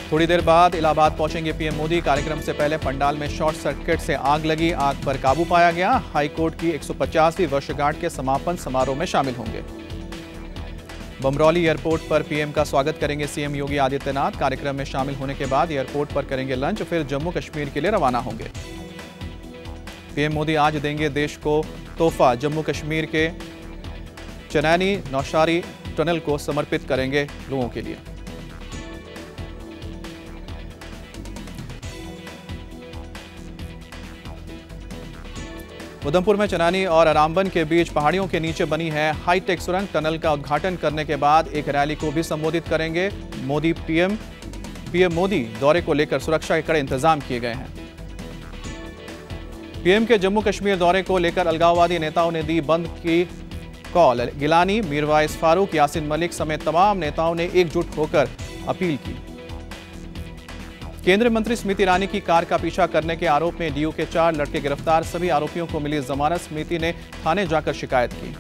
थोड़ी देर बाद इलाहाबाद पहुंचेंगे पीएम मोदी। कार्यक्रम से पहले पंडाल में शॉर्ट सर्किट से आग लगी, आग पर काबू पाया गया। हाईकोर्ट की 150वीं वर्षगांठ के समापन समारोह में शामिल होंगे। बमरौली एयरपोर्ट पर पीएम का स्वागत करेंगे सीएम योगी आदित्यनाथ। कार्यक्रम में शामिल होने के बाद एयरपोर्ट पर करेंगे लंच, फिर जम्मू कश्मीर के लिए रवाना होंगे। पीएम मोदी आज देंगे देश को तोहफा। जम्मू कश्मीर के चनैनी नौशारी टनल को समर्पित करेंगे लोगों के लिए। उधमपुर में चनैनी और रामबन के बीच पहाड़ियों के नीचे बनी है हाईटेक सुरंग। टनल का उद्घाटन करने के बाद एक रैली को भी संबोधित करेंगे मोदी। पीएम मोदी दौरे को लेकर सुरक्षा के कड़े इंतजाम किए गए हैं। पीएम के जम्मू कश्मीर दौरे को लेकर अलगाववादी नेताओं ने दी बंद की कॉल। गिलानी, मीरवाइज फारूक, यासीन मलिक समेत तमाम नेताओं ने एकजुट होकर अपील की। केंद्रीय मंत्री स्मृति ईरानी की कार का पीछा करने के आरोप में डीयू के 4 लड़के गिरफ्तार। सभी आरोपियों को मिली जमानत। स्मृति ने थाने जाकर शिकायत की।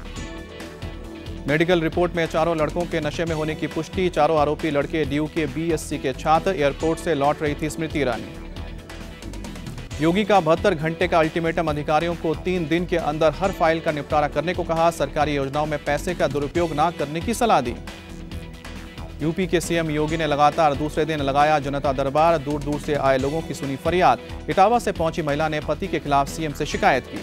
मेडिकल रिपोर्ट में चारों लड़कों के नशे में होने की पुष्टि। चारों आरोपी लड़के डीयू के बीएससी के छात्र। एयरपोर्ट से लौट रही थी स्मृति ईरानी। योगी का 72 घंटे का अल्टीमेटम। अधिकारियों को 3 दिन के अंदर हर फाइल का निपटारा करने को कहा। सरकारी योजनाओं में पैसे का दुरुपयोग न करने की सलाह दी। यूपी के सीएम योगी ने लगातार दूसरे दिन लगाया जनता दरबार। दूर दूर से आए लोगों की सुनी फरियाद। इटावा से पहुंची महिला ने पति के खिलाफ सीएम से शिकायत की।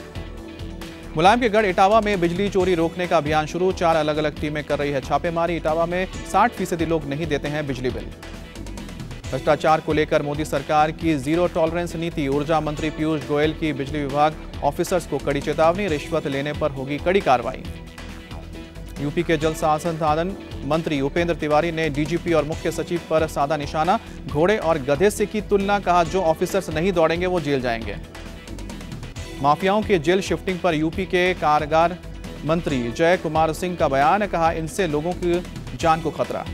मुलायम के गढ़ इटावा में बिजली चोरी रोकने का अभियान शुरू। 4 अलग अलग टीमें कर रही है छापेमारी। इटावा में 60% लोग नहीं देते हैं बिजली बिल। भ्रष्टाचार को लेकर मोदी सरकार की जीरो टॉलरेंस नीति। ऊर्जा मंत्री पीयूष गोयल की बिजली विभाग ऑफिसर्स को कड़ी चेतावनी। रिश्वत लेने पर होगी कड़ी कार्रवाई। यूपी के जल संसाधन मंत्री उपेंद्र तिवारी ने डीजीपी और मुख्य सचिव पर साधा निशाना। घोड़े और गधे से की तुलना। कहा जो ऑफिसर्स नहीं दौड़ेंगे वो जेल जाएंगे। माफियाओं के जेल शिफ्टिंग पर यूपी के कारागार मंत्री जय कुमार सिंह का बयान। कहा इनसे लोगों की जान को खतरा।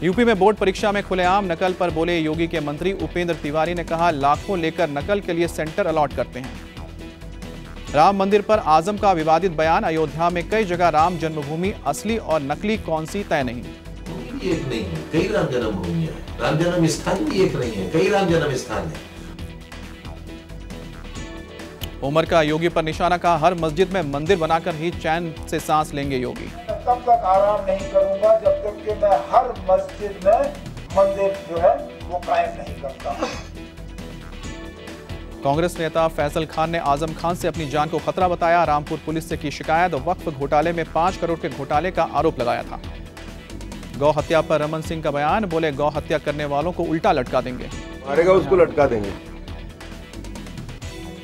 यूपी में बोर्ड परीक्षा में खुलेआम नकल पर बोले योगी के मंत्री उपेंद्र तिवारी ने कहा लाखों लेकर नकल के लिए सेंटर अलॉट करते हैं। राम मंदिर पर आजम का विवादित बयान। अयोध्या में कई जगह राम जन्मभूमि असली और नकली कौन सी तय नहीं। एक नहीं है, कई राम जन्मभूमियां हैं। राम जन्म स्थान भी एक नहीं है, कई राम जन्म स्थान है। उमर का योगी पर निशाना। कहा हर मस्जिद में मंदिर बनाकर ही चैन से सांस लेंगे योगी। तब तक आराम नहीं करूंगा जब तक कि मैं हर मस्जिद में मंदिर जो है वो कायम नहीं करता। कांग्रेस नेता फैसल खान ने आजम खान से अपनी जान को खतरा बताया। रामपुर पुलिस से की शिकायत। वक्फ घोटाले में 5 करोड़ के घोटाले का आरोप लगाया था। गौ हत्या पर रमन सिंह का बयान। बोले गौ हत्या करने वालों को उल्टा लटका देंगे। मारेगा उसको लटका देंगे।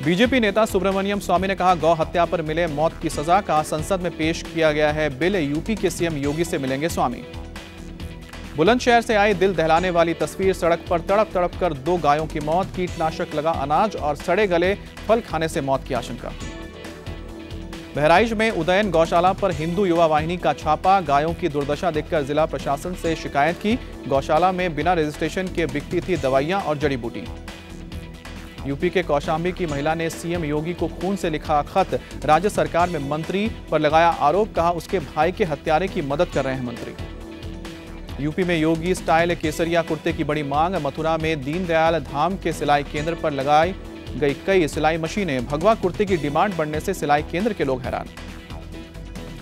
बीजेपी नेता सुब्रमण्यम स्वामी ने कहा गौ हत्या पर मिले मौत की सजा। कहा संसद में पेश किया गया है बिल। यूपी के सीएम योगी से मिलेंगे स्वामी। बुलंदशहर से आई दिल दहलाने वाली तस्वीर। सड़क पर तड़प तड़प कर 2 गायों की मौत। कीटनाशक लगा अनाज और सड़े गले फल खाने से मौत की आशंका। बहराइच में उदयन गौशाला पर हिंदू युवा वाहिनी का छापा। गायों की दुर्दशा देखकर जिला प्रशासन से शिकायत की। गौशाला में बिना रजिस्ट्रेशन के बिकती थी दवाइयां और जड़ी बूटी। यूपी के कौशाम्बी की महिला ने सीएम योगी को खून से लिखा खत। राज्य सरकार में मंत्री पर लगाया आरोप। कहा उसके भाई के हत्यारे की मदद कर रहे हैं मंत्री। यूपी में योगी स्टाइल केसरिया कुर्ते की बड़ी मांग। मथुरा में दीनदयाल धाम के सिलाई केंद्र पर लगाई गई कई सिलाई मशीनें। भगवा कुर्ते की डिमांड बढ़ने से सिलाई केंद्र के लोग हैरान।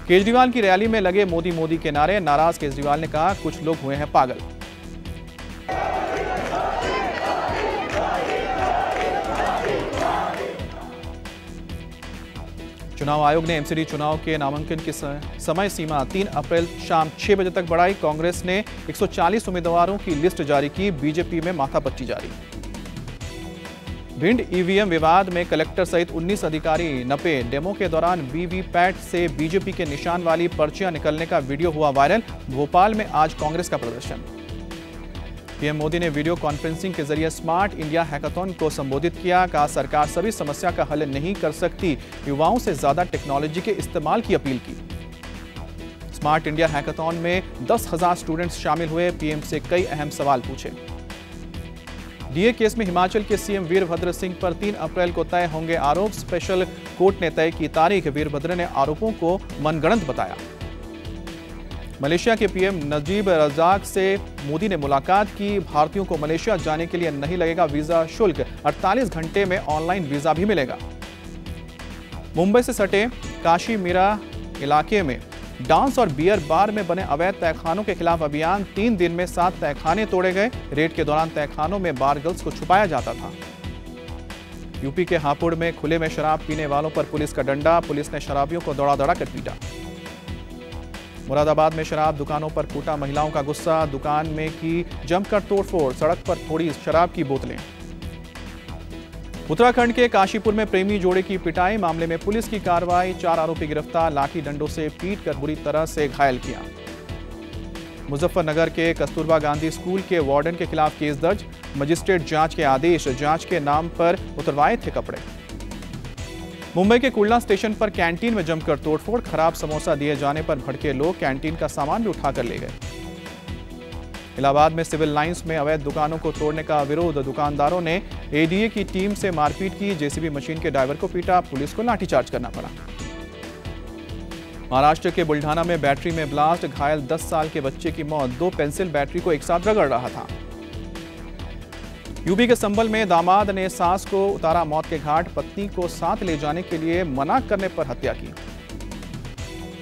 केजरीवाल की रैली में लगे मोदी मोदी के नारे। नाराज केजरीवाल ने कहा कुछ लोग हुए हैं पागल। चुनाव आयोग ने एमसीडी चुनाव के नामांकन की समय सीमा 3 अप्रैल शाम 6 बजे तक बढ़ाई। कांग्रेस ने 140 उम्मीदवारों की लिस्ट जारी की। बीजेपी में माथापच्ची जारी। भिंड ईवीएम विवाद में कलेक्टर सहित 19 अधिकारी नपे। डेमो के दौरान वीवीपैट से बीजेपी के निशान वाली पर्चियां निकलने का वीडियो हुआ वायरल। भोपाल में आज कांग्रेस का प्रदर्शन। पीएम मोदी ने वीडियो कॉन्फ्रेंसिंग के जरिए स्मार्ट इंडिया हैकाथॉन को संबोधित किया। कहा सरकार सभी समस्या का हल नहीं कर सकती। युवाओं से ज्यादा टेक्नोलॉजी के इस्तेमाल की अपील की। स्मार्ट इंडिया हैकाथॉन में 10,000 स्टूडेंट्स शामिल हुए। पीएम से कई अहम सवाल पूछे। डीए केस में हिमाचल के सीएम वीरभद्र सिंह पर 3 अप्रैल को तय होंगे आरोप। स्पेशल कोर्ट ने तय की तारीख। वीरभद्र ने आरोपों को मनगढ़ंत बताया। मलेशिया के पीएम नजीब रजाक से मोदी ने मुलाकात की। भारतीयों को मलेशिया जाने के लिए नहीं लगेगा वीजा शुल्क, 48 घंटे में ऑनलाइन वीजा भी मिलेगा। मुंबई से सटे काशी मीरा इलाके में डांस और बियर बार में बने अवैध तहखानों के खिलाफ अभियान। 3 दिन में 7 तहखाने तोड़े गए। रेड के दौरान तहखानों में बार गर्ल्स को छुपाया जाता था। यूपी के हापुड़ में खुले में शराब पीने वालों पर पुलिस का डंडा। पुलिस ने शराबियों को दौड़ा कर पीटा। मुरादाबाद में शराब दुकानों पर फूटा महिलाओं का गुस्सा। दुकान में की जमकर तोड़फोड़, सड़क पर फोड़ी शराब की बोतलें। उत्तराखंड के काशीपुर में प्रेमी जोड़े की पिटाई। मामले में पुलिस की कार्रवाई। 4 आरोपी गिरफ्तार। लाठी डंडों से पीट कर बुरी तरह से घायल किया। मुजफ्फरनगर के कस्तूरबा गांधी स्कूल के वार्डन के खिलाफ केस दर्ज। मजिस्ट्रेट जांच के आदेश। जांच के नाम पर उतरवाए थे कपड़े। मुंबई के कुर्ला स्टेशन पर कैंटीन में जमकर तोड़फोड़। खराब समोसा दिए जाने पर भड़के लोग कैंटीन का सामान भी उठाकर ले गए। इलाहाबाद में सिविल लाइंस में अवैध दुकानों को तोड़ने का विरोध। दुकानदारों ने एडीए की टीम से मारपीट की। जेसीबी मशीन के ड्राइवर को पीटा। पुलिस को लाठीचार्ज करना पड़ा। महाराष्ट्र के बुल्ढाना में बैटरी में ब्लास्ट। घायल 10 साल के बच्चे की मौत। 2 पेंसिल बैटरी को एक साथ रगड़ रहा था। यूपी के संभल में दामाद ने सास को उतारा मौत के घाट। पत्नी को साथ ले जाने के लिए मना करने पर हत्या की।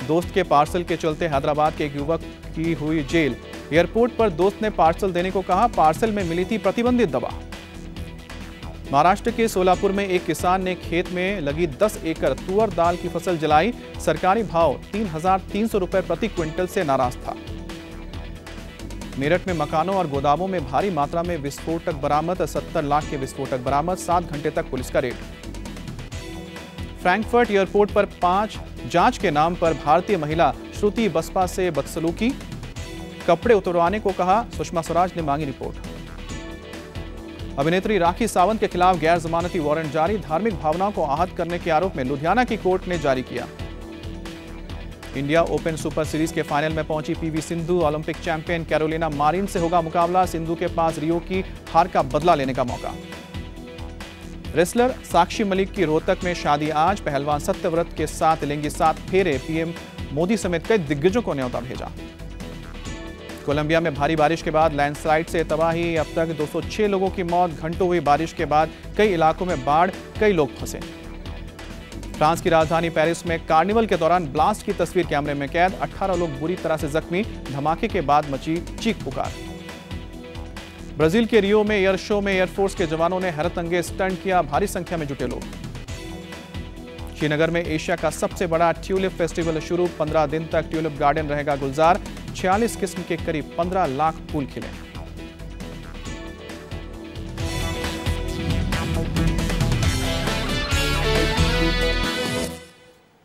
दोस्त के पार्सल के चलते हैदराबाद के एक युवक की हुई जेल। एयरपोर्ट पर दोस्त ने पार्सल देने को कहा। पार्सल में मिली थी प्रतिबंधित दवा। महाराष्ट्र के सोलापुर में एक किसान ने खेत में लगी 10 एकड़ तुअर दाल की फसल जलाई। सरकारी भाव 3,300 रुपए प्रति क्विंटल से नाराज था। मेरठ में मकानों और गोदामों में भारी मात्रा में विस्फोटक बरामद। 70 लाख के विस्फोटक बरामद। 7 घंटे तक पुलिस का रेड। फ्रैंकफर्ट एयरपोर्ट पर 5 जांच के नाम पर भारतीय महिला श्रुति बसपा से बदसलूकी। कपड़े उतरवाने को कहा। सुषमा स्वराज ने मांगी रिपोर्ट। अभिनेत्री राखी सावंत के खिलाफ गैर जमानती वारंट जारी। धार्मिक भावनाओं को आहत करने के आरोप में लुधियाना की कोर्ट ने जारी किया। इंडिया ओपन सुपर सीरीज के फाइनल में पहुंची PV Sindhu. Olympic champion Carolina Marin से होगा मुकाबला। सिंधु के पास रियो की हार का बदला लेने का मौका। रेसलर साक्षी मलिक की रोहतक में शादी आज। पहलवान सत्यव्रत के साथ लेंगे 7 फेरे। पीएम मोदी समेत कई दिग्गजों को न्योता भेजा। कोलंबिया में भारी बारिश के बाद लैंडस्लाइड से तबाही। अब तक 206 लोगों की मौत। घंटों हुई बारिश के बाद कई इलाकों में बाढ़। कई लोग फंसे। फ्रांस की राजधानी पेरिस में कार्निवल के दौरान ब्लास्ट की तस्वीर कैमरे में कैद। 18 लोग बुरी तरह से जख्मी। धमाके के बाद मची चीख पुकार। ब्राजील के रियो में एयर शो में एयरफोर्स के जवानों ने हैरतअंगेज स्टंट किया। भारी संख्या में जुटे लोग। श्रीनगर में एशिया का सबसे बड़ा ट्यूलिप फेस्टिवल शुरू। 15 दिन तक ट्यूलिप गार्डन रहेगा गुलजार। 46 किस्म के करीब 15 लाख फूल खिले।